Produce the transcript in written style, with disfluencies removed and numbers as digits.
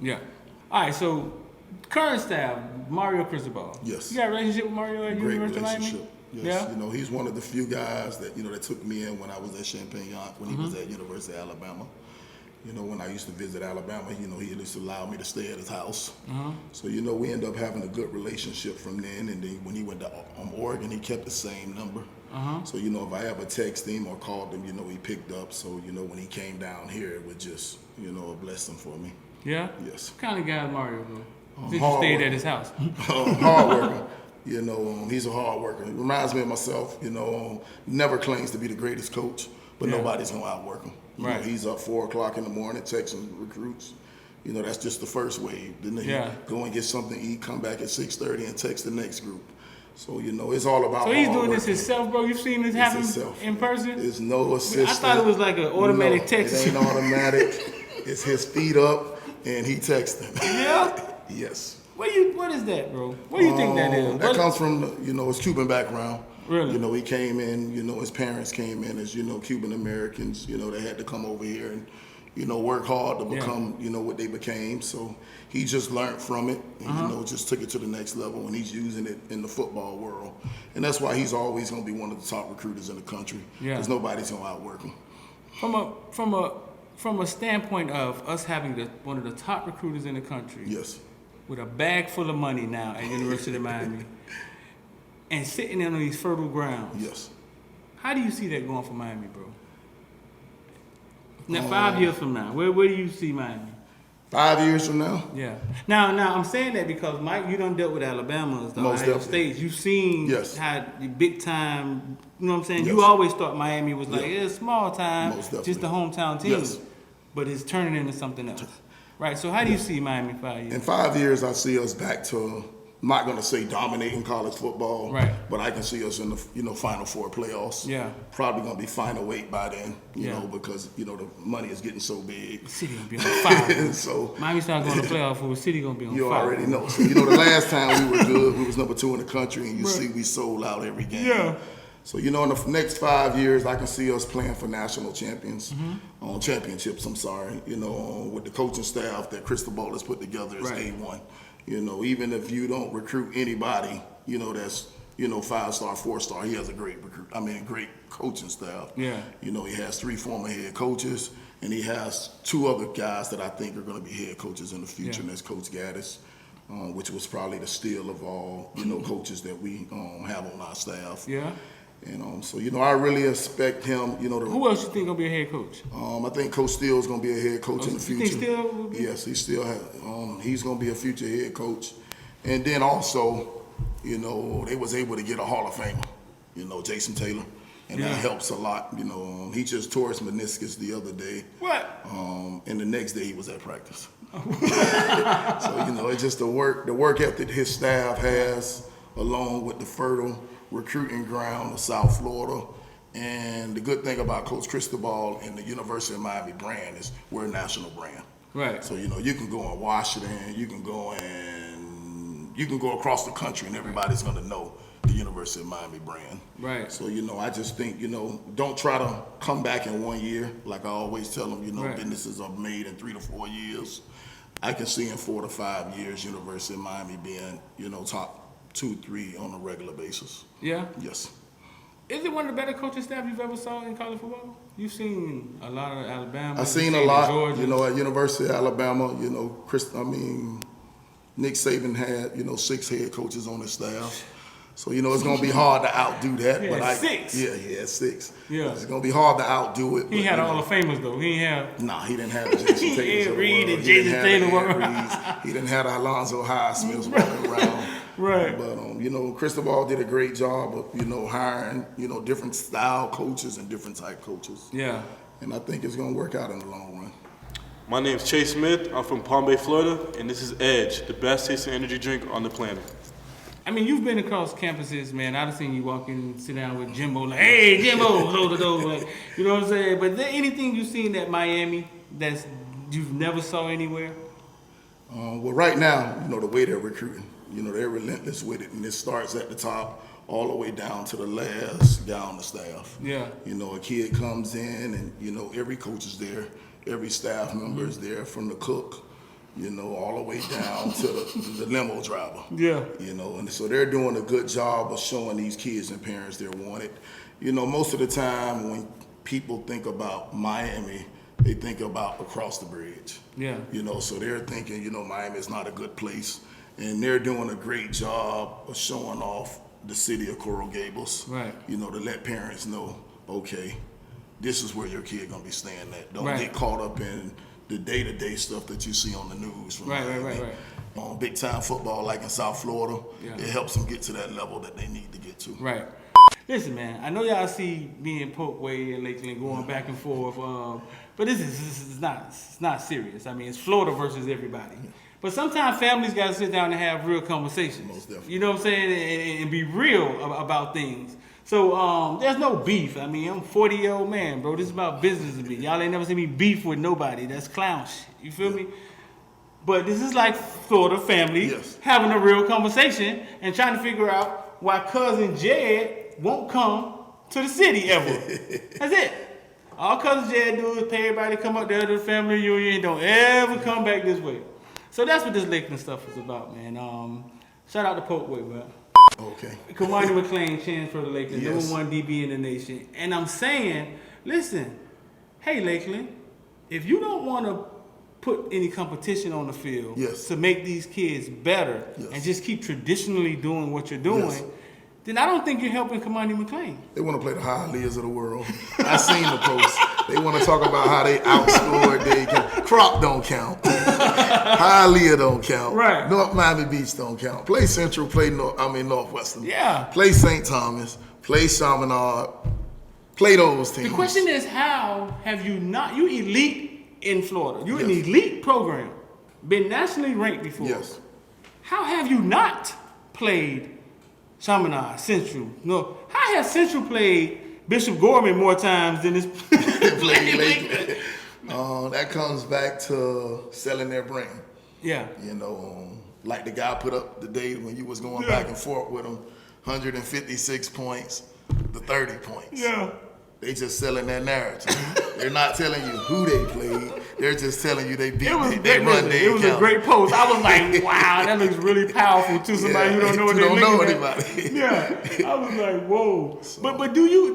Yeah. All right, so current staff, Mario Cristobal. Yes. You got a relationship with Mario at Great University of Miami? relationship. Yes. Yeah. You know, he's one of the few guys that, you know, that took me in when I was at Champaign, when he was at University of Alabama. You know, when I used to visit Alabama, you know, he used to allow me to stay at his house. So, you know, we ended up having a good relationship from then. And then when he went to Oregon, he kept the same number. So, you know, if I ever text him or called him, you know, he picked up. So, you know, when he came down here, it was just, you know, a blessing for me. Yeah? Yes. What kind of guy is Mario, though? Since you hard stayed worker. at his house. Hard worker. You know, he's a hard worker. He reminds me of myself. You know, never claims to be the greatest coach, but nobody's gonna outwork him. You know, he's up 4 o'clock in the morning texting recruits. You know, that's just the first wave. Then he go and get something to eat, come back at 6:30 and text the next group. So, you know, it's all about So he's doing work. this himself, bro? You've seen this happen in person? There's no assistant. I thought it was like an automatic text. It ain't automatic. It's his feet up and he texting. Yeah? Yes. What is that, bro? What do you think that is? That comes from, you know, his Cuban background. Really? You know, he came in, you know, his parents came in as, you know, Cuban Americans. You know, they had to come over here and, you know, work hard to become, you know, what they became. So he just learned from it and, you know, just took it to the next level, and he's using it in the football world. And that's why he's always going to be one of the top recruiters in the country, because nobody's going to outwork him. From a standpoint of us having one of the top recruiters in the country. Yes. With a bag full of money now at University of Miami, and sitting on these fertile grounds. Yes. How do you see that going for Miami, bro? Now, 5 years from now, where do you see Miami? 5 years from now? Yeah. Now I'm saying that because, Mike, you done dealt with Alabama, the Ohio State. You've seen how the big time, you know what I'm saying? You always thought Miami was like, it's small time, just the hometown team. But it's turning into something else. Right, so how do you see Miami in 5 years? In 5 years, I see us back to, I'm not going to say dominating college football, but I can see us in the, you know, Final Four playoffs. Yeah. Probably going to be Final 8 by then, you know, because, you know, the money is getting so big. The city going to be on fire. So Miami started going to playoff, the city going to be on fire. You already know. So, you know, the last time we were good, we was number 2 in the country, and you see we sold out every game. Yeah. So, you know, in the next 5 years, I can see us playing for national championships, I'm sorry, you know, with the coaching staff that Cristobal has put together as A1. You know, even if you don't recruit anybody, you know, that's, you know, 5-star, 4-star, he has a great great coaching staff. Yeah. You know, he has 3 former head coaches, and he has 2 other guys that I think are going to be head coaches in the future, and that's Coach Gaddis, which was probably the steal of all, you know, coaches that we have on our staff. Yeah. And so, you know, I really expect him, you know, to... Who else you think gonna be a head coach? I think Coach Steele's gonna be a head coach in the future. You think Steele will be? Yes, he still he's gonna be a future head coach. And then also, you know, they was able to get a Hall of Famer, you know, Jason Taylor. And that helps a lot, you know. He just tore his meniscus the other day. What? And the next day he was at practice. So, you know, it's just the work ethic his staff has, along with the fertile recruiting ground of South Florida. And the good thing about Coach Cristobal and the University of Miami brand is we're a national brand. Right. So, you know, you can go in Washington, you can go across the country, and everybody's gonna know the University of Miami brand. Right. So, you know, I just think, you know, don't try to come back in 1 year. Like I always tell them, you know, businesses are made in 3 to 4 years. I can see in 4 to 5 years, University of Miami being, you know, top 2, 3 on a regular basis. Yeah? Yes. Is it one of the better coaching staff you've ever saw in college football? You've seen a lot of Alabama. I've seen a lot, Georgia. You know, at University of Alabama, you know, Nick Saban had, you know, 6 head coaches on his staff. So, you know, it's going to be hard to outdo that. But 6? Yeah, he had 6. Yeah. It's going to be hard to outdo it. He had all the famous, though. He didn't have... Nah, he didn't have the Jason Taylor. Reed and Jason Taylor. He didn't have the Alonzo Highsmiths walking around. Right. But, you know, Cristobal did a great job of, you know, hiring, you know, different style coaches and different type coaches. Yeah. And I think it's going to work out in the long run. My name's Chase Smith. I'm from Palm Bay, Florida, and this is Edge, the best tasting energy drink on the planet. I mean, you've been across campuses, man. I've seen you walk in and sit down with Jimbo, like, hey, Jimbo, close the door. Like, you know what I'm saying? But is there anything you've seen at Miami that you've never saw anywhere? Well, right now, you know, the way they're recruiting, you know, they're relentless with it, and it starts at the top all the way down to the last guy on the staff. Yeah. You know, a kid comes in, and, you know, every coach is there, every staff member is there, from the cook you know, all the way down to the limo driver. Yeah. You know, and so they're doing a good job of showing these kids and parents they're wanted. You know, most of the time when people think about Miami, they think about across the bridge. Yeah. You know, so they're thinking, you know, Miami is not a good place. And they're doing a great job of showing off the city of Coral Gables. Right. You know, to let parents know, okay, this is where your kid gonna be staying at. Don't Right. get caught up in the day-to-day stuff that you see on the news. From Miami. On big-time football, like in South Florida, it helps them get to that level that they need to get to. Right. Listen, man, I know y'all see me and Polkway and Lakeland going back and forth, but this is not serious. I mean, it's Florida versus everybody. But sometimes families got to sit down and have real conversations. Most definitely. You know what I'm saying? And be real about things. So there's no beef. I mean, I'm a 40-year-old man, bro. This is about business to me. Y'all ain't never seen me beef with nobody. That's clown shit. You feel me? But this is like Florida family having a real conversation and trying to figure out why cousin Jed won't come to the city ever. That's it. All cousin Jed do is pay everybody to come up there to the family reunion and don't ever come back this way. So that's what this Lakeland stuff is about, man. Shout out to Polkway, bro. Okay. Kamani McClain, chance for the Lakeland, number one DB in the nation. And I'm saying, listen, hey Lakeland, if you don't want to put any competition on the field to make these kids better and just keep traditionally doing what you're doing, then I don't think you're helping Kamani McClain. They want to play the Highlanders of the world. I seen the post. They want to talk about how they outscored. Crop don't count. Hialeah don't count. Right. North Miami Beach don't count. Play Central. Play Northwestern. Yeah. Play St. Thomas. Play Chaminade. Play those teams. The question is, how have you not? You elite in Florida. You're an elite program. Been nationally ranked before. Yes. How have you not played Chaminade, Central? No. How has Central played Bishop Gorman more times than this played Lakeland? That comes back to selling their brand. Yeah. You know, like the guy put up the day when you was going back and forth with him, 156 points to 30 points. Yeah. They just selling that narrative. They're not telling you who they played. They're just telling you they beat. It was a great post. I was like, wow, that looks really powerful to somebody who don't know what they're looking at. Anybody. Yeah. I was like, whoa. So, but do you